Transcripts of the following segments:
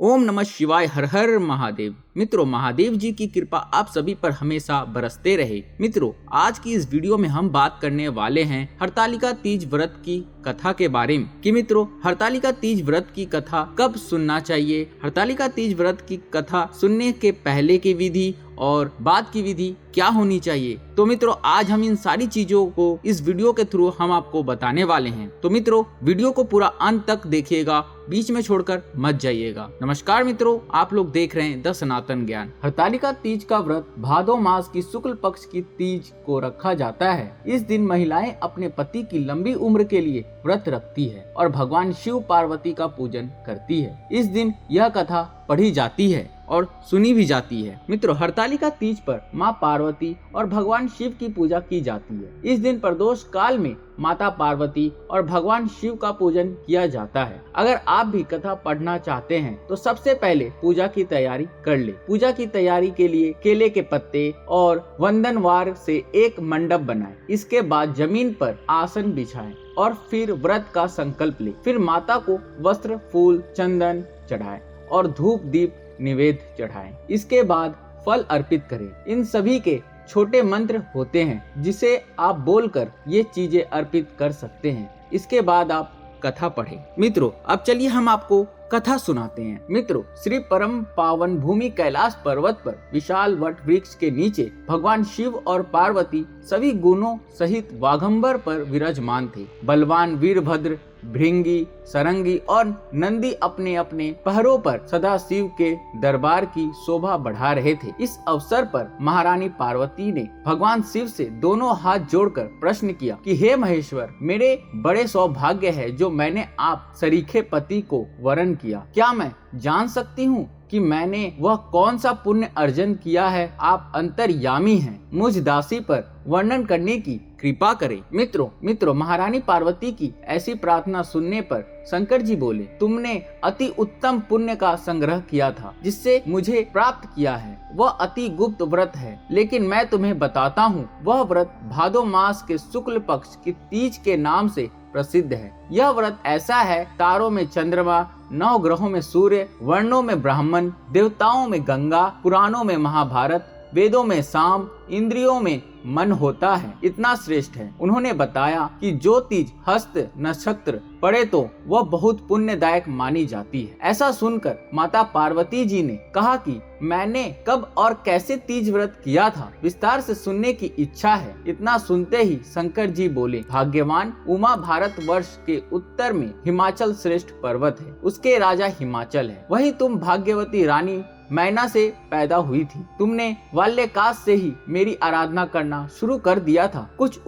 ओम नमः शिवाय, हर हर महादेव। मित्रों, महादेव जी की कृपा आप सभी पर हमेशा बरसते रहे। मित्रों, आज की इस वीडियो में हम बात करने वाले हैं हरतालिका तीज व्रत की कथा के बारे में कि मित्रों, हरतालिका तीज व्रत की कथा कब सुनना चाहिए, हरतालिका तीज व्रत की कथा सुनने के पहले की विधि और बाद की विधि क्या होनी चाहिए। तो मित्रों, आज हम इन सारी चीजों को इस वीडियो के थ्रू हम आपको बताने वाले हैं। तो मित्रों, वीडियो को पूरा अंत तक देखिएगा, बीच में छोड़कर मत जाइएगा। नमस्कार मित्रों, आप लोग देख रहे हैं द सनातन ज्ञान। हरतालिका तीज का व्रत भादो मास की शुक्ल पक्ष की तीज को रखा जाता है। इस दिन महिलाएं अपने पति की लंबी उम्र के लिए व्रत रखती है और भगवान शिव पार्वती का पूजन करती है। इस दिन यह कथा पढ़ी जाती है और सुनी भी जाती है। मित्रों, हरतालिका तीज पर माँ पार्वती और भगवान शिव की पूजा की जाती है। इस दिन प्रदोष काल में माता पार्वती और भगवान शिव का पूजन किया जाता है। अगर आप भी कथा पढ़ना चाहते हैं तो सबसे पहले पूजा की तैयारी कर ले। पूजा की तैयारी के लिए केले के पत्ते और वंदनवार से एक मंडप बनाएं। इसके बाद जमीन पर आसन बिछाएं और फिर व्रत का संकल्प ले। फिर माता को वस्त्र, फूल, चंदन चढ़ाएं और धूप दीप निवेद्य चढ़ाएं। इसके बाद फल अर्पित करें। इन सभी के छोटे मंत्र होते हैं जिसे आप बोलकर ये चीजें अर्पित कर सकते हैं। इसके बाद आप कथा पढ़ें। मित्रों, अब चलिए हम आपको कथा सुनाते हैं। मित्रों, श्री परम पावन भूमि कैलाश पर्वत पर विशाल वट वृक्ष के नीचे भगवान शिव और पार्वती सभी गुणों सहित वाघंबर पर विराजमान थे। बलवान वीरभद्र, भृंगी, सरंगी और नंदी अपने अपने पहरों पर सदा शिव के दरबार की शोभा बढ़ा रहे थे। इस अवसर पर महारानी पार्वती ने भगवान शिव से दोनों हाथ जोड़कर प्रश्न किया कि हे महेश्वर, मेरे बड़े सौभाग्य है जो मैंने आप सरीखे पति को वरण किया। क्या मैं जान सकती हूँ कि मैंने वह कौन सा पुण्य अर्जन किया है? आप अंतर्यामी हैं, मुझ दासी पर वर्णन करने की कृपा करें। मित्रों, महारानी पार्वती की ऐसी प्रार्थना सुनने पर शंकर जी बोले, तुमने अति उत्तम पुण्य का संग्रह किया था जिससे मुझे प्राप्त किया है। वह अति गुप्त व्रत है, लेकिन मैं तुम्हें बताता हूँ। वह व्रत भादो मास के शुक्ल पक्ष की तीज के नाम से प्रसिद्ध है। यह व्रत ऐसा है, तारों में चंद्रमा, 9 ग्रहों में सूर्य, वर्णों में ब्राह्मण, देवताओं में गंगा, पुराणों में महाभारत, वेदों में साम, इंद्रियों में मन होता है, इतना श्रेष्ठ है। उन्होंने बताया कि जो तीज हस्त नक्षत्र पड़े तो वह बहुत पुण्यदायक मानी जाती है। ऐसा सुनकर माता पार्वती जी ने कहा कि मैंने कब और कैसे तीज व्रत किया था, विस्तार से सुनने की इच्छा है। इतना सुनते ही शंकर जी बोले, भाग्यवान उमा भारत वर्ष के उत्तर में हिमाचल श्रेष्ठ पर्वत है, उसके राजा हिमाचल है। वही तुम भाग्यवती रानी मैना से पैदा हुई थी। तुमने बाल्यकाल से ही मेरी आराधना करना शुरू कर दिया था। कुछ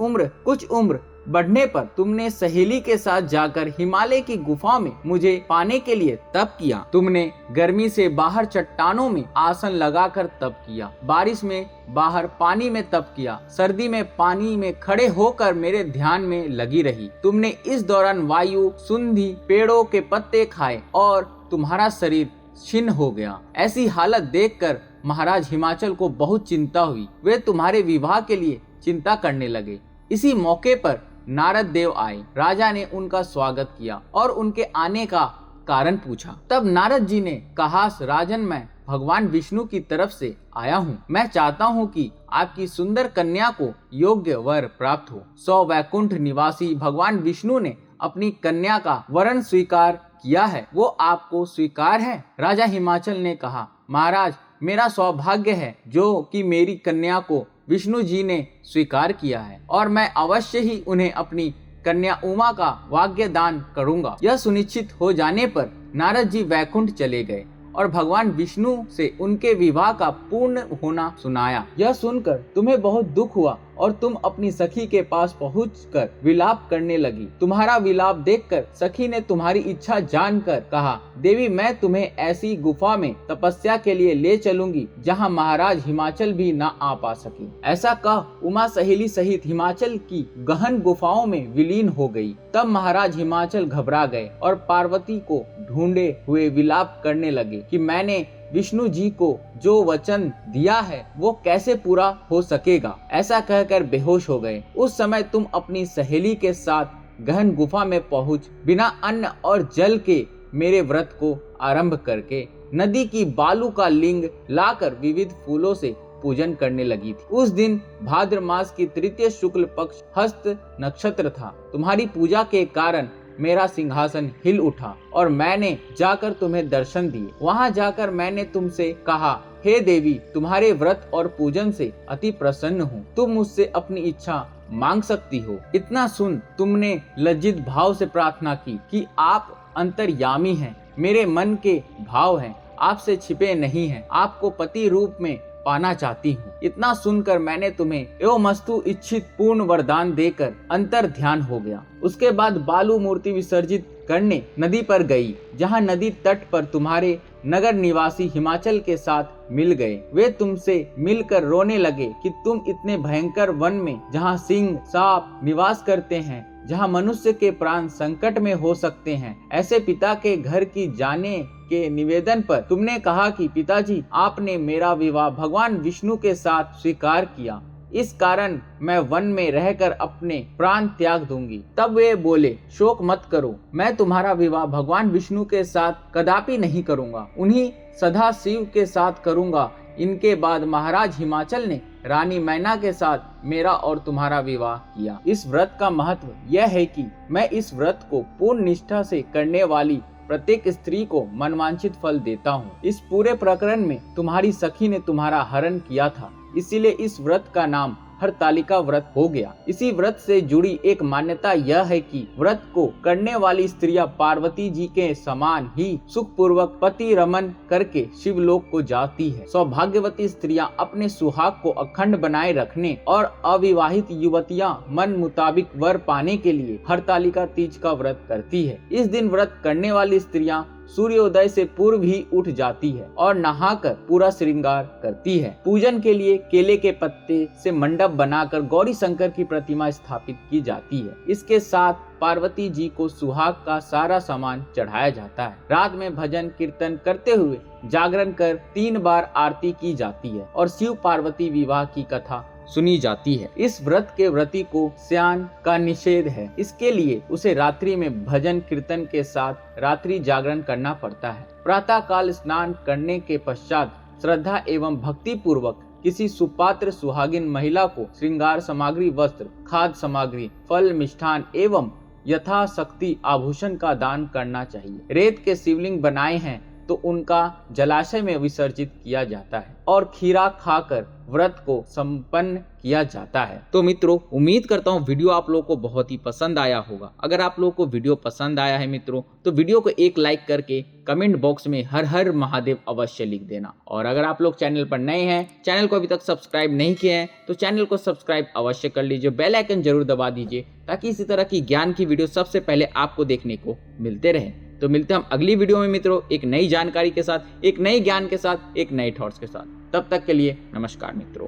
उम्र बढ़ने पर तुमने सहेली के साथ जाकर हिमालय की गुफा में मुझे पाने के लिए तप किया। तुमने गर्मी से बाहर चट्टानों में आसन लगाकर तप किया, बारिश में बाहर पानी में तप किया, सर्दी में पानी में खड़े होकर मेरे ध्यान में लगी रही। तुमने इस दौरान वायु, सुंधी, पेड़ों के पत्ते खाए और तुम्हारा शरीर छिन्न हो गया। ऐसी हालत देखकर महाराज हिमाचल को बहुत चिंता हुई। वे तुम्हारे विवाह के लिए चिंता करने लगे। इसी मौके पर नारद देव आए। राजा ने उनका स्वागत किया और उनके आने का कारण पूछा। तब नारद जी ने कहा, राजन, मैं भगवान विष्णु की तरफ से आया हूँ। मैं चाहता हूँ कि आपकी सुंदर कन्या को योग्य वर प्राप्त हो। 100 वैकुंठ निवासी भगवान विष्णु ने अपनी कन्या का वरण स्वीकार किया है, वो आपको स्वीकार है? राजा हिमाचल ने कहा, महाराज, मेरा सौभाग्य है जो कि मेरी कन्या को विष्णु जी ने स्वीकार किया है और मैं अवश्य ही उन्हें अपनी कन्या उमा का वाग्य दान करूंगा। यह सुनिश्चित हो जाने पर नारद जी वैकुंठ चले गए और भगवान विष्णु से उनके विवाह का पूर्ण होना सुनाया। यह सुनकर तुम्हें बहुत दुख हुआ और तुम अपनी सखी के पास पहुंचकर विलाप करने लगी। तुम्हारा विलाप देखकर सखी ने तुम्हारी इच्छा जानकर कहा, देवी, मैं तुम्हें ऐसी गुफा में तपस्या के लिए ले चलूंगी जहां महाराज हिमाचल भी न आ पा सके। ऐसा कह उमा सहेली सहित हिमाचल की गहन गुफाओं में विलीन हो गई। तब महाराज हिमाचल घबरा गए और पार्वती को ढूंढे हुए विलाप करने लगे कि मैंने विष्णु जी को जो वचन दिया है वो कैसे पूरा हो सकेगा। ऐसा कहकर बेहोश हो गए। उस समय तुम अपनी सहेली के साथ गहन गुफा में पहुंच बिना अन्न और जल के मेरे व्रत को आरंभ करके नदी की बालू का लिंग लाकर विविध फूलों से पूजन करने लगी थी। उस दिन भाद्र मास की तृतीय शुक्ल पक्ष हस्त नक्षत्र था। तुम्हारी पूजा के कारण मेरा सिंहासन हिल उठा और मैंने जाकर तुम्हें दर्शन दिए। वहां जाकर मैंने तुमसे कहा, हे देवी, तुम्हारे व्रत और पूजन से अति प्रसन्न हूँ। तुम मुझसे अपनी इच्छा मांग सकती हो। इतना सुन तुमने लज्जित भाव से प्रार्थना की कि आप अंतर्यामी हैं, मेरे मन के भाव हैं, आपसे छिपे नहीं हैं, आपको पति रूप में पाना चाहती हूँ। इतना सुनकर मैंने तुम्हें एवमस्तु इच्छित पूर्ण वरदान देकर अंतर ध्यान हो गया। उसके बाद बालू मूर्ति विसर्जित करने नदी पर गई, जहाँ नदी तट पर तुम्हारे नगर निवासी हिमाचल के साथ मिल गए। वे तुमसे मिलकर रोने लगे कि तुम इतने भयंकर वन में, जहाँ सिंह सांप निवास करते हैं, जहाँ मनुष्य के प्राण संकट में हो सकते हैं, ऐसे पिता के घर की जाने के निवेदन पर तुमने कहा कि पिताजी, आपने मेरा विवाह भगवान विष्णु के साथ स्वीकार किया, इस कारण मैं वन में रहकर अपने प्राण त्याग दूंगी। तब वे बोले, शोक मत करो, मैं तुम्हारा विवाह भगवान विष्णु के साथ कदापि नहीं करूंगा, उन्हीं सदा शिव के साथ करूंगा। इनके बाद महाराज हिमाचल ने रानी मैना के साथ मेरा और तुम्हारा विवाह किया। इस व्रत का महत्व यह है कि मैं इस व्रत को पूर्ण निष्ठा से करने वाली प्रत्येक स्त्री को मनवांछित फल देता हूँ। इस पूरे प्रकरण में तुम्हारी सखी ने तुम्हारा हरण किया था, इसीलिए इस व्रत का नाम हरतालिका व्रत हो गया। इसी व्रत से जुड़ी एक मान्यता यह है कि व्रत को करने वाली स्त्रियां पार्वती जी के समान ही सुखपूर्वक पति रमन करके शिवलोक को जाती है। सौभाग्यवती स्त्रियां अपने सुहाग को अखंड बनाए रखने और अविवाहित युवतियां मन मुताबिक वर पाने के लिए हरतालिका तीज का व्रत करती है। इस दिन व्रत करने वाली स्त्रियां सूर्योदय से पूर्व ही उठ जाती है और नहाकर पूरा श्रृंगार करती है। पूजन के लिए केले के पत्ते से मंडप बनाकर गौरी शंकर की प्रतिमा स्थापित की जाती है। इसके साथ पार्वती जी को सुहाग का सारा सामान चढ़ाया जाता है। रात में भजन कीर्तन करते हुए जागरण कर 3 बार आरती की जाती है और शिव पार्वती विवाह की कथा सुनी जाती है। इस व्रत के व्रती को स्नान का निषेध है, इसके लिए उसे रात्रि में भजन कीर्तन के साथ रात्रि जागरण करना पड़ता है। प्रातः काल स्नान करने के पश्चात श्रद्धा एवं भक्ति पूर्वक किसी सुपात्र सुहागिन महिला को श्रृंगार सामग्री, वस्त्र, खाद्य सामग्री, फल, मिष्ठान एवं यथाशक्ति आभूषण का दान करना चाहिए। रेत के शिवलिंग बनाए हैं तो उनका जलाशय में विसर्जित किया जाता है और खीरा खाकर व्रत को संपन्न किया जाता है। तो मित्रों, उम्मीद करता हूँ वीडियो आप लोगों को बहुत ही पसंद आया होगा। अगर आप लोगों को वीडियो पसंद आया है मित्रों, तो वीडियो को एक लाइक करके कमेंट बॉक्स में हर हर महादेव अवश्य लिख देना। और अगर आप लोग चैनल पर नए हैं, चैनल को अभी तक सब्सक्राइब नहीं किए हैं, तो चैनल को सब्सक्राइब अवश्य कर लीजिए, बेल आइकन जरूर दबा दीजिए, ताकि इसी तरह की ज्ञान की वीडियो सबसे पहले आपको देखने को मिलते रहे। तो मिलते हैं हम अगली वीडियो में मित्रों, एक नई जानकारी के साथ, एक नई ज्ञान के साथ, एक नए थॉट्स के साथ। तब तक के लिए नमस्कार मित्रों।